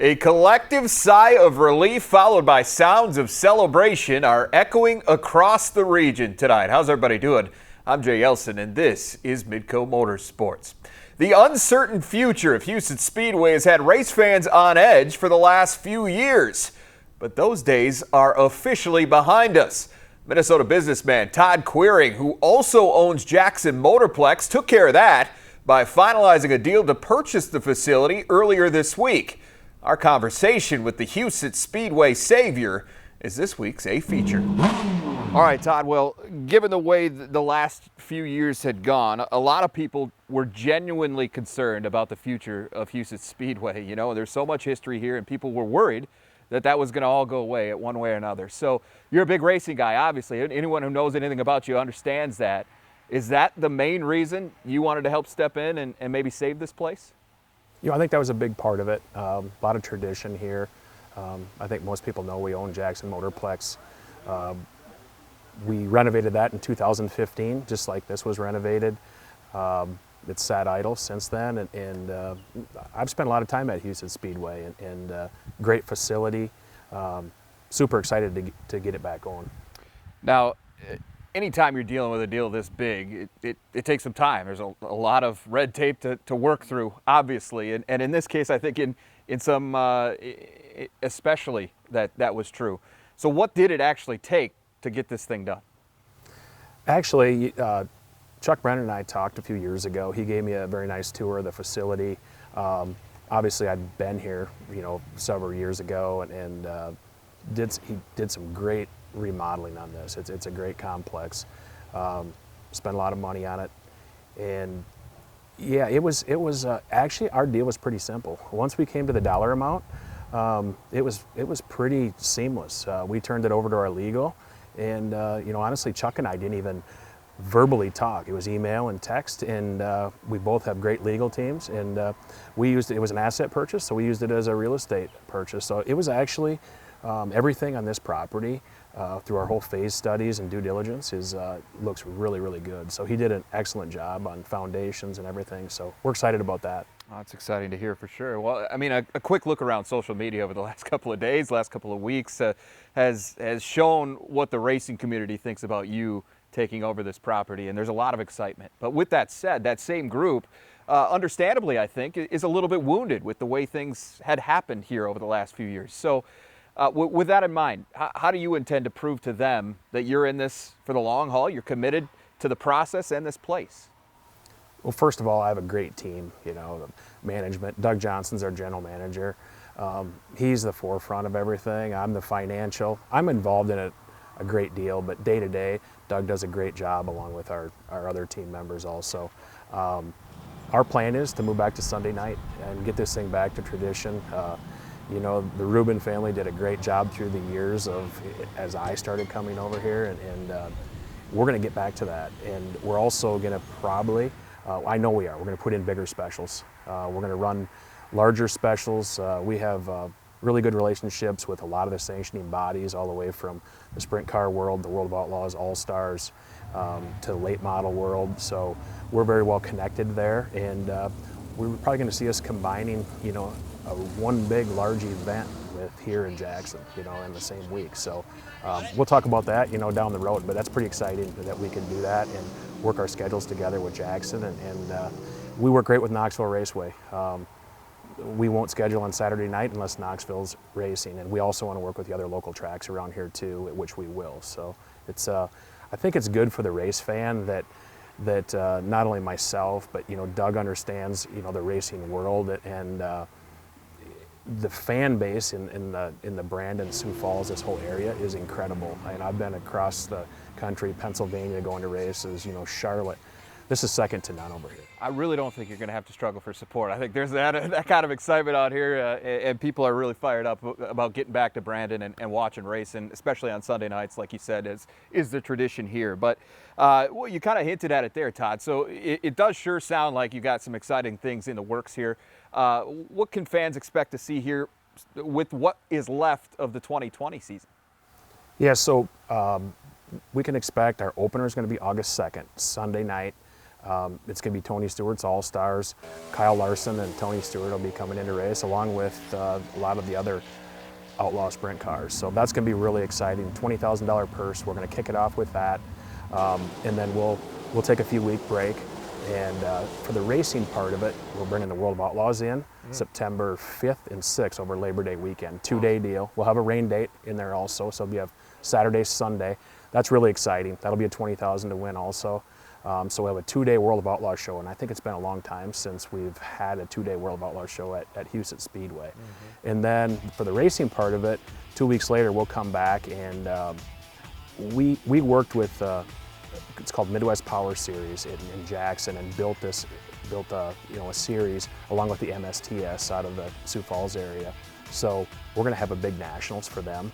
A collective sigh of relief followed by sounds of celebration are echoing across the region tonight. How's everybody doing? I'm Jay Elson, and this is Midco Motorsports. The uncertain future of Huset Speedway has had race fans on edge for the last few years, but those days are officially behind us. Minnesota businessman Tod Quiring, who also owns Jackson Motorplex, took care of that by finalizing a deal to purchase the facility earlier this week. Our conversation with the Huset Speedway savior is this week's A feature. All right, Tod, well, given the way the last few years had gone, a lot of people were genuinely concerned about the future of Huset Speedway. You know, there's so much history here, and people were worried that that was going to all go away at one way or another. So you're a big racing guy, obviously. Anyone who knows anything about you understands that. Is that the main reason you wanted to help step in and maybe save this place? You know, I think that was a big part of it. A lot of tradition here. I think most people know we own Jackson Motorplex. We renovated that in 2015, just like this was renovated. It's sat idle since then, and I've spent a lot of time at Huset Speedway, and great facility. Super excited to get it back going. Now, anytime you're dealing with a deal this big, it takes some time. There's a lot of red tape to work through, obviously, and in this case, I think in some especially that was true. So what did it actually take to get this thing done? Actually, Chuck Brennan and I talked a few years ago. He gave me a very nice tour of the facility. Obviously, I'd been here, you know, several years ago, and he did some great remodeling on this. It's a great complex. Spent a lot of money on it, and yeah, it was actually, our deal was pretty simple. Once we came to the dollar amount, it was pretty seamless. We turned it over to our legal, and you know, honestly, Chuck and I didn't even verbally talk. It was email and text, and we both have great legal teams, and we used it. It was an asset purchase, so we used it as a real estate purchase. So it was actually everything on this property through our whole phase studies and due diligence looks really, really good. So he did an excellent job on foundations and everything. So we're excited about that. Oh, that's exciting to hear for sure. Well, I mean, a quick look around social media over the last couple of days, last couple of weeks has shown what the racing community thinks about you taking over this property, and there's a lot of excitement. But with that said, that same group, understandably, I think, is a little bit wounded with the way things had happened here over the last few years. So with that in mind, how do you intend to prove to them that you're in this for the long haul, you're committed to the process and this place? Well, first of all, I have a great team, you know, the management. Doug Johnson's our general manager. He's the forefront of everything. I'm the financial. I'm involved in it a great deal, but day to day, Doug does a great job along with our other team members also. Our plan is to move back to Sunday night and get this thing back to tradition. You know, the Rubin family did a great job through the years as I started coming over here, and we're going to get back to that. And we're also going to probably, I know we are, we're going to put in bigger specials. We're going to run larger specials. We have really good relationships with a lot of the sanctioning bodies, all the way from the sprint car world, the World of Outlaws, All-Stars, to the late model world. So we're very well connected there, and we're probably going to see us combining, you know, one big large event with here in Jackson, you know, in the same week. So we'll talk about that, you know, down the road, but that's pretty exciting that we can do that and work our schedules together with Jackson, and we work great with Knoxville Raceway. We won't schedule on Saturday night unless Knoxville's racing, and we also want to work with the other local tracks around here too, which we will. So it's, I think it's good for the race fan that not only myself, but, you know, Doug understands, you know, the racing world, and the fan base in the Brandon, Sioux Falls, this whole area is incredible. And I've been across the country, Pennsylvania, going to races, you know, Charlotte. This is second to none over here. I really don't think you're going to have to struggle for support. I think there's that kind of excitement out here, and people are really fired up about getting back to Brandon and watching racing, especially on Sunday nights, like you said, is the tradition here. But well, you kind of hinted at it there, Tod. So it does sure sound like you got some exciting things in the works here. What can fans expect to see here with what is left of the 2020 season? Yeah, so we can expect our opener is going to be August 2nd, Sunday night. It's going to be Tony Stewart's All-Stars. Kyle Larson and Tony Stewart will be coming in to race, along with a lot of the other Outlaw Sprint cars. So that's going to be really exciting. $20,000 purse. We're going to kick it off with that, and then we'll take a few week break. And for the racing part of it, we're bringing the World of Outlaws in September 5th and 6th over Labor Day weekend. 2-day deal. We'll have a rain date in there also, so we have Saturday, Sunday. That's really exciting. That'll be a $20,000 to win also. So we have a 2-day World of Outlaws show, and I think it's been a long time since we've had a 2-day World of Outlaws show at Huset Speedway. And then for the racing part of it, 2 weeks later we'll come back, and we worked with it's called Midwest Power Series in Jackson, and built a series along with the MSTS out of the Sioux Falls area. So we're going to have a big nationals for them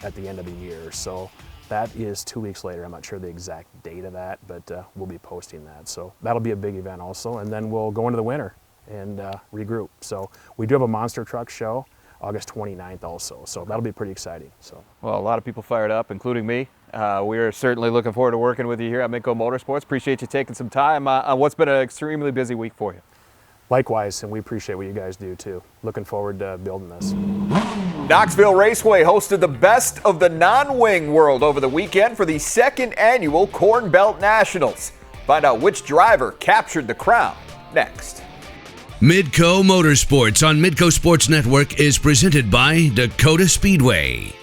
at the end of the year. So that is 2 weeks later. I'm not sure the exact date of that, but we'll be posting that. So that'll be a big event also. And then we'll go into the winter and regroup. So we do have a monster truck show August 29th also. So that'll be pretty exciting. So, well, a lot of people fired up, including me. We're certainly looking forward to working with you here at Midco Motorsports. Appreciate you taking some time on what's been an extremely busy week for you. Likewise, and we appreciate what you guys do too. Looking forward to building this. Knoxville Raceway hosted the best of the non-wing world over the weekend for the second annual Corn Belt Nationals. Find out which driver captured the crown next. Midco Motorsports on Midco Sports Network is presented by Dakota Speedway.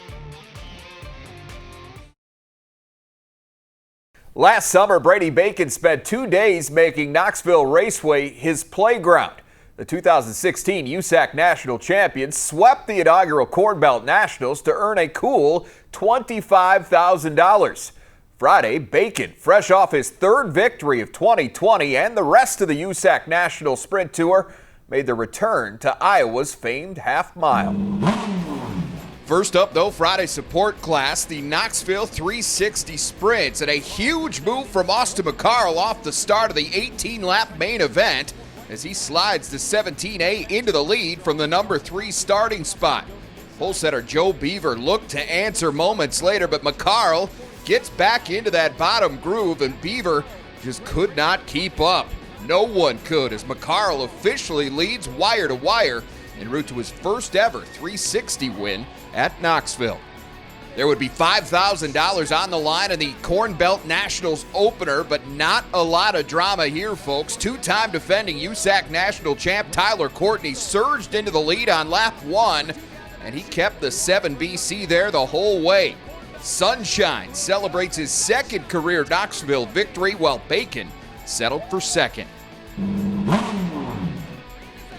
Last summer, Brady Bacon spent 2 days making Knoxville Raceway his playground. The 2016 USAC National Champions swept the inaugural Corn Belt Nationals to earn a cool $25,000. Friday, Bacon, fresh off his third victory of 2020 and the rest of the USAC National Sprint Tour, made the return to Iowa's famed half-mile. First up, though, Friday's support class, the Knoxville 360 Sprints, and a huge move from Austin McCarl off the start of the 18-lap main event as he slides the 17A into the lead from the number 3 starting spot. Pole setter Joe Beaver looked to answer moments later, but McCarl gets back into that bottom groove, and Beaver just could not keep up. No one could, as McCarl officially leads wire to wire en route to his first ever 360 win at Knoxville. There would be $5,000 on the line in the Corn Belt Nationals opener, but not a lot of drama here, folks. Two-time defending USAC National champ Tyler Courtney surged into the lead on lap 1, and he kept the 7BC there the whole way. Sunshine celebrates his second career Knoxville victory, while Bacon settled for second.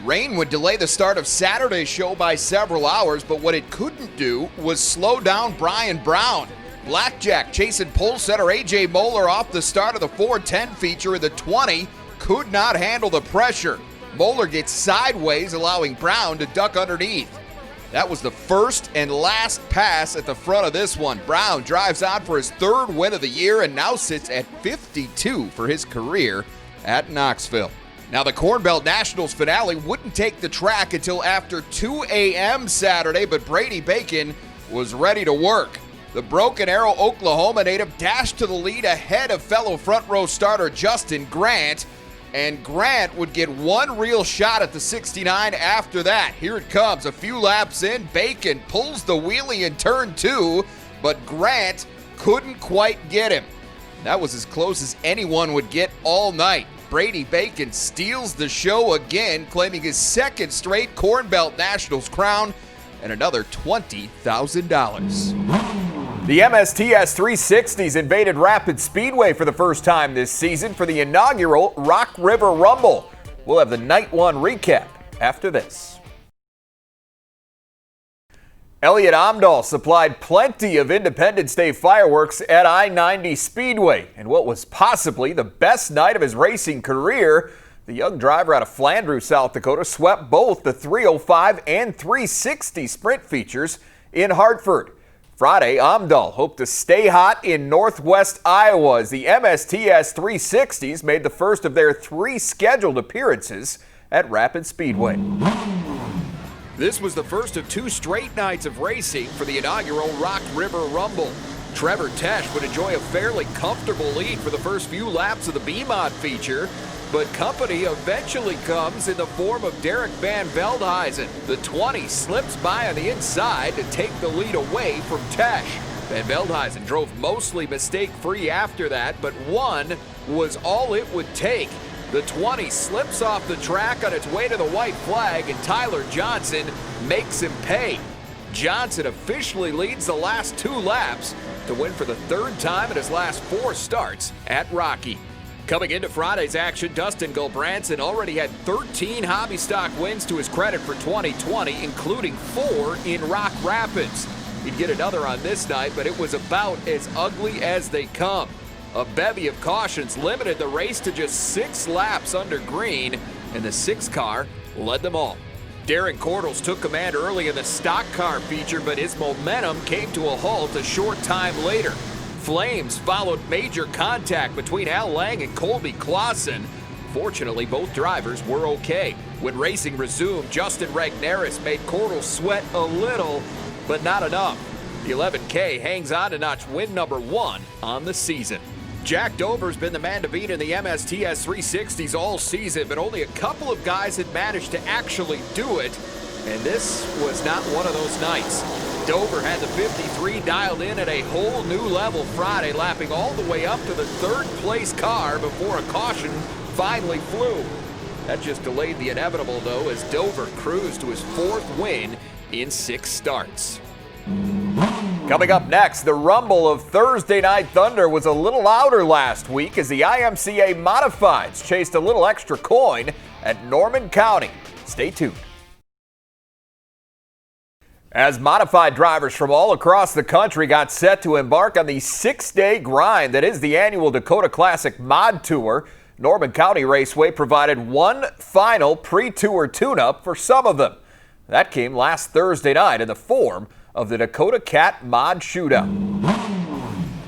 Rain would delay the start of Saturday's show by several hours, but what it couldn't do was slow down Brian Brown. Blackjack chasing pole setter A.J. Moeller off the start of the 410 feature in the 20 could not handle the pressure. Moeller gets sideways, allowing Brown to duck underneath. That was the first and last pass at the front of this one. Brown drives on for his third win of the year and now sits at 52 for his career at Knoxville. Now, the Corn Belt Nationals finale wouldn't take the track until after 2 a.m. Saturday, but Brady Bacon was ready to work. The Broken Arrow, Oklahoma native dashed to the lead ahead of fellow front row starter Justin Grant, and Grant would get one real shot at the 69 after that. Here it comes. A few laps in, Bacon pulls the wheelie in turn 2, but Grant couldn't quite get him. That was as close as anyone would get all night. Brady Bacon steals the show again, claiming his second straight Corn Belt Nationals crown and another $20,000. The MSTS 360s invaded Rapid Speedway for the first time this season for the inaugural Rock River Rumble. We'll have the Night 1 recap after this. Elliot Amdahl supplied plenty of Independence Day fireworks at I-90 Speedway, and what was possibly the best night of his racing career, the young driver out of Flandreau, South Dakota, swept both the 305 and 360 sprint features in Hartford. Friday, Amdahl hoped to stay hot in northwest Iowa as the MSTS 360s made the first of their 3 scheduled appearances at Rapid Speedway. This was the first of 2 straight nights of racing for the inaugural Rock River Rumble. Trevor Tesh would enjoy a fairly comfortable lead for the first few laps of the B-Mod feature, but company eventually comes in the form of Derek Van Veldhuizen. The 20 slips by on the inside to take the lead away from Tesh. Van Veldhuizen drove mostly mistake-free after that, but one was all it would take. The 20 slips off the track on its way to the white flag, and Tyler Johnson makes him pay. Johnson officially leads the last 2 laps to win for the 3rd time in his last 4 starts at Rocky. Coming into Friday's action, Dustin Gulbranson already had 13 hobby stock wins to his credit for 2020, including 4 in Rock Rapids. He'd get another on this night, but it was about as ugly as they come. A bevy of cautions limited the race to just 6 laps under green, and the 6 car led them all. Darren Cordles took command early in the stock car feature, but his momentum came to a halt a short time later. Flames followed major contact between Al Lang and Colby Clausen. Fortunately, both drivers were okay. When racing resumed, Justin Regneris made Cordles sweat a little, but not enough. The 11K hangs on to notch win number 1 on the season. Jack Dover's been the man to beat in the MSTS 360s all season, but only a couple of guys had managed to actually do it, and this was not one of those nights. Dover had the 53 dialed in at a whole new level Friday, lapping all the way up to the 3rd place car before a caution finally flew. That just delayed the inevitable, though, as Dover cruised to his 4th win in 6 starts. Coming up next, the rumble of Thursday Night Thunder was a little louder last week as the IMCA Modifieds chased a little extra coin at Norman County. Stay tuned. As modified drivers from all across the country got set to embark on the 6-day grind that is the annual Dakota Classic Mod Tour, Norman County Raceway provided one final pre-tour tune-up for some of them. That came last Thursday night in the form of the Dakota Cat Mod Shootout.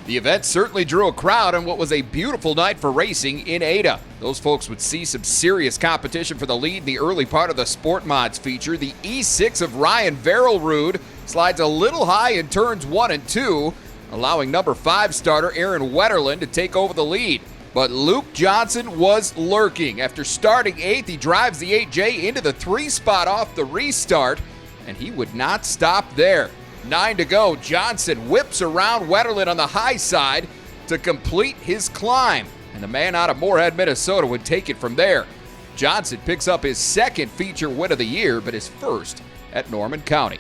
The event certainly drew a crowd on what was a beautiful night for racing in Ada. Those folks would see some serious competition for the lead in the early part of the Sport Mods feature. The E6 of Ryan Verrilrud slides a little high in turns 1 and 2, allowing number 5 starter Aaron Wetterlin to take over the lead. But Luke Johnson was lurking. After starting 8th, he drives the 8J into the 3 spot off the restart, and he would not stop there. 9 to go, Johnson whips around Wetterlin on the high side to complete his climb, and the man out of Moorhead, Minnesota would take it from there. Johnson picks up his 2nd feature win of the year, but his 1st at Norman County.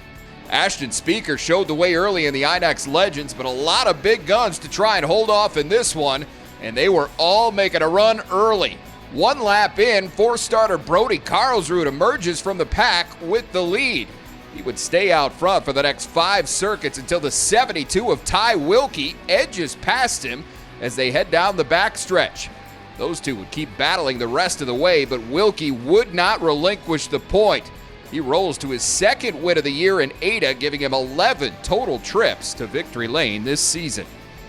Ashton Speaker showed the way early in the INEX Legends, but a lot of big guns to try and hold off in this one, and they were all making a run early. 1 lap in, 4-starter Brody Karlsrud emerges from the pack with the lead. He would stay out front for the next 5 circuits until the 72 of Ty Wilkie edges past him as they head down the backstretch. Those two would keep battling the rest of the way, but Wilkie would not relinquish the point. He rolls to his 2nd win of the year in Ada, giving him 11 total trips to victory lane this season.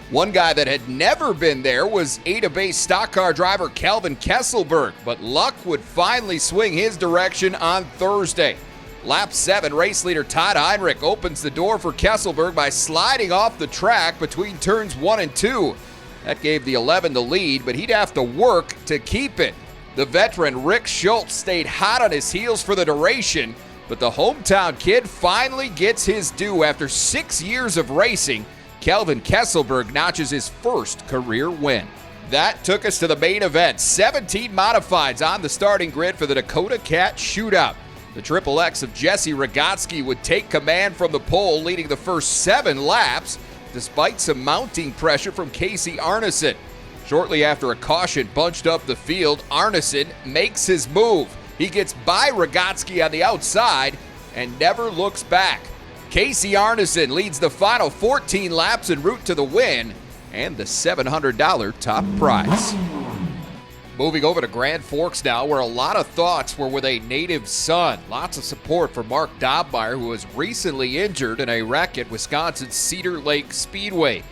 One guy that had never been there was Ada-based stock car driver Calvin Kesselberg, but luck would finally swing his direction on Thursday. Lap 7, race leader Todd Heinrich opens the door for Kesselberg by sliding off the track between turns 1 and 2. That gave the 11 the lead, but he'd have to work to keep it. The veteran Rick Schultz stayed hot on his heels for the duration, but the hometown kid finally gets his due. After 6 years of racing, Calvin Kesselberg notches his 1st career win. That took us to the main event. 17 modifieds on the starting grid for the Dakota Cat Shootout. The Triple X of Jesse Rogotsky would take command from the pole, leading the first 7 laps, despite some mounting pressure from Casey Arneson. Shortly after a caution bunched up the field, Arneson makes his move. He gets by Rogotsky on the outside and never looks back. Casey Arneson leads the final 14 laps en route to the win and the $700 top prize. Moving over to Grand Forks now, where a lot of thoughts were with a native son. Lots of support for Mark Dobmeyer, who was recently injured in a wreck at Wisconsin's Cedar Lake Speedway.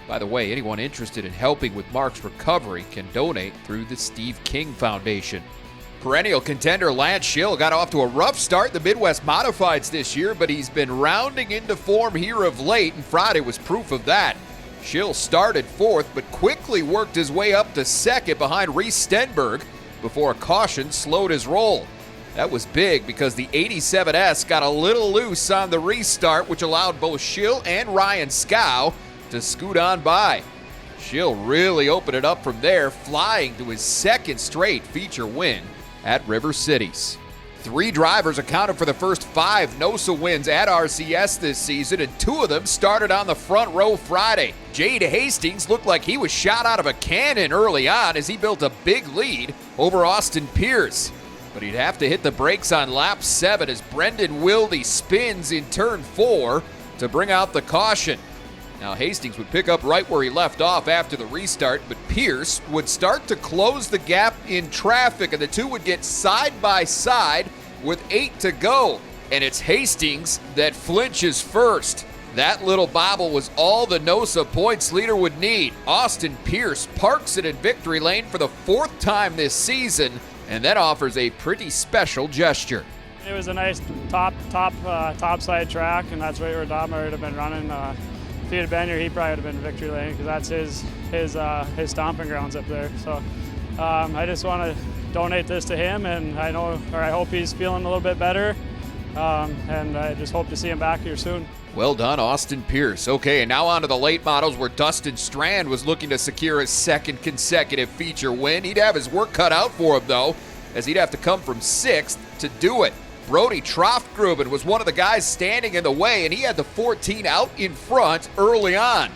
By the way, anyone interested in helping with Mark's recovery can donate through the Steve King Foundation. Perennial contender Lance Schill got off to a rough start in the Midwest Modifieds this year, but he's been rounding into form here of late, and Friday was proof of that. Schill started fourth, but quickly worked his way up to second behind Reese Stenberg before a caution slowed his roll. That was big because the 87S got a little loose on the restart, which allowed both Schill and Ryan Scow to scoot on by. Schill really opened it up from there, flying to his second straight feature win at River Cities. 3 drivers accounted for the first 5 NOSA wins at RCS this season, and 2 of them started on the front row Friday. Jade Hastings looked like he was shot out of a cannon early on as he built a big lead over Austin Pierce. But he'd have to hit the brakes on lap 7 as Brendan Wilde spins in turn 4 to bring out the caution. Now Hastings would pick up right where he left off after the restart, but Pierce would start to close the gap in traffic, and the two would get side by side with 8 to go. And it's Hastings that flinches first. That little bobble was all the NOSA points leader would need. Austin Pierce parks it in victory lane for the 4th time this season, and then offers a pretty special gesture. It was a nice top side track, and that's where Dom would have been running. If he had been here, he probably would have been in victory lane because that's his stomping grounds up there. So I just want to donate this to him, and I hope he's feeling a little bit better, and I just hope to see him back here soon. Well done, Austin Pierce. Okay, and now on to the late models where Dustin Strand was looking to secure his 2nd consecutive feature win. He'd have his work cut out for him, though, as he'd have to come from 6th to do it. Brody Troftgruben was one of the guys standing in the way, and he had the 14 out in front early on.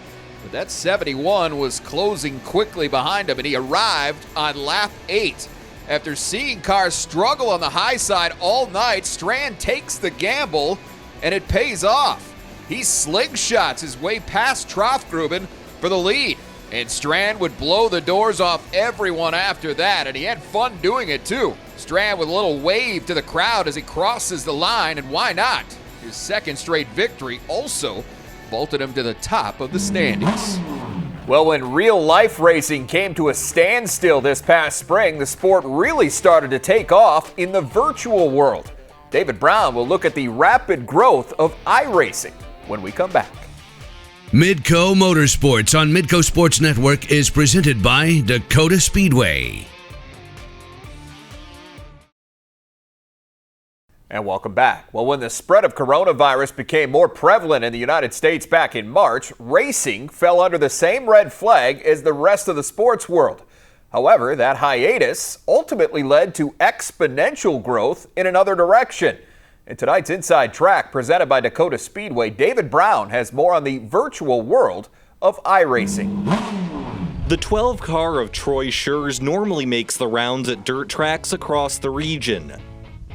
But that 71 was closing quickly behind him, and he arrived on lap 8. After seeing cars struggle on the high side all night, Strand takes the gamble, and it pays off. He slingshots his way past Troftgruben for the lead, and Strand would blow the doors off everyone after that, and he had fun doing it too. Strand with a little wave to the crowd as he crosses the line, and why not? His 2nd straight victory also vaulted him to the top of the standings. Well, when real-life racing came to a standstill this past spring, the sport really started to take off in the virtual world. David Brown will look at the rapid growth of iRacing when we come back. Midco Motorsports on Midco Sports Network is presented by Dakota Speedway. And welcome back. Well, when the spread of coronavirus became more prevalent in the United States back in March, racing fell under the same red flag as the rest of the sports world. However, that hiatus ultimately led to exponential growth in another direction. In tonight's Inside Track, presented by Dakota Speedway, David Brown has more on the virtual world of iRacing. The 12 car of Troy Schurz normally makes the rounds at dirt tracks across the region.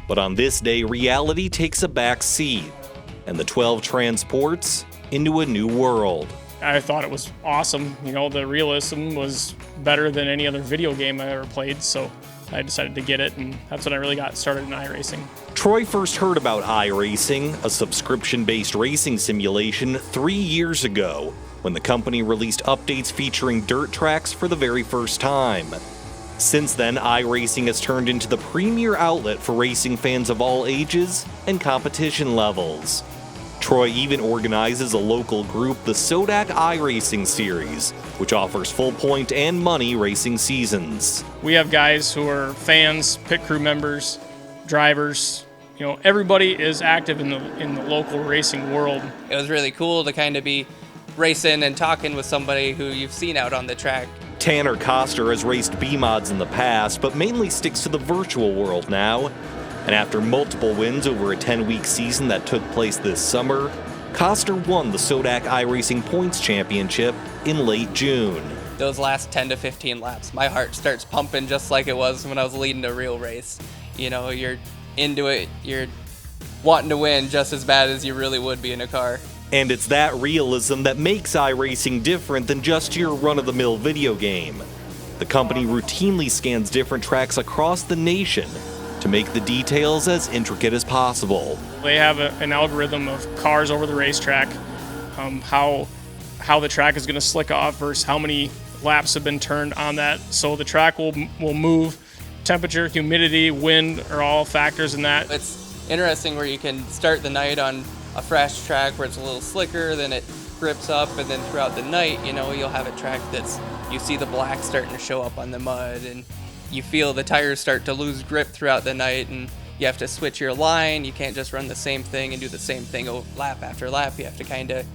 But on this day, reality takes a back seat, and the 12 transports into a new world. I thought it was awesome. You know, the realism was better than any other video game I ever played, so I decided to get it, and that's when I really got started in iRacing. Troy first heard about iRacing, a subscription-based racing simulation, 3 years ago, when the company released updates featuring dirt tracks for the very first time. Since then, iRacing has turned into the premier outlet for racing fans of all ages and competition levels. Troy even organizes a local group, the SoDak iRacing Series, which offers full point and money racing seasons. We have guys who are fans, pit crew members, drivers. You know, everybody is active in the local racing world. It was really cool to kind of be racing and talking with somebody who you've seen out on the track. Tanner Koster has raced B-mods in the past, but mainly sticks to the virtual world now. And after multiple wins over a 10-week season that took place this summer, Koster won the SoDak iRacing Points Championship in late June. Those last 10 to 15 laps, my heart starts pumping just like it was when I was leading a real race. You know, you're into it, you're wanting to win just as bad as you really would be in a car. And it's that realism that makes iRacing different than just your run-of-the-mill video game. The company routinely scans different tracks across the nation to make the details as intricate as possible. They have an algorithm of cars over the racetrack, how the track is going to slick off versus how many laps have been turned on that. So the track will move. Temperature, humidity, wind are all factors in that. It's interesting where you can start the night on a fresh track where it's a little slicker, then it grips up, and then throughout the night, you know, you'll have a track that's, you see the black starting to show up on the mud, and you feel the tires start to lose grip throughout the night, and you have to switch your line. You can't just run the same thing and do the same thing lap after lap. You have to kind of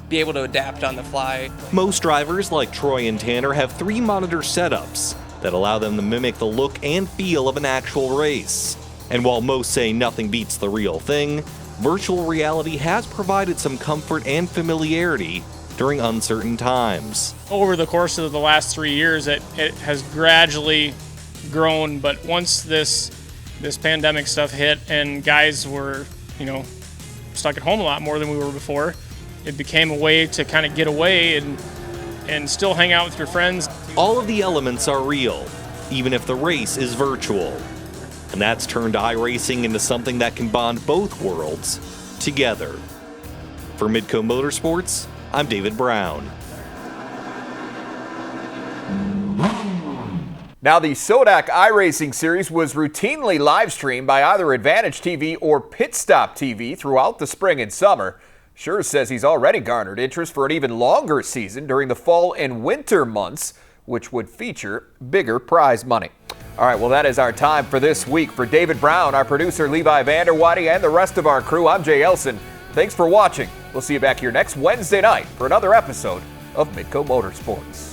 be able to adapt on the fly. Most drivers like Troy and Tanner have 3 monitor setups that allow them to mimic the look and feel of an actual race. And while most say nothing beats the real thing, virtual reality has provided some comfort and familiarity during uncertain times. Over the course of the last 3 years, it has gradually grown, but once this pandemic stuff hit and guys were, you know, stuck at home a lot more than we were before, it became a way to kind of get away and still hang out with your friends. All of the elements are real, even if the race is virtual. And that's turned iRacing into something that can bond both worlds together. For Midco Motorsports, I'm David Brown. Now, the SoDak iRacing series was routinely live streamed by either Advantage TV or Pit Stop TV throughout the spring and summer. Schurz says he's already garnered interest for an even longer season during the fall and winter months, which would feature bigger prize money. All right, well, that is our time for this week. For David Brown, our producer Levi Vanderwady, and the rest of our crew, I'm Jay Elson. Thanks for watching. We'll see you back here next Wednesday night for another episode of Midco Motorsports.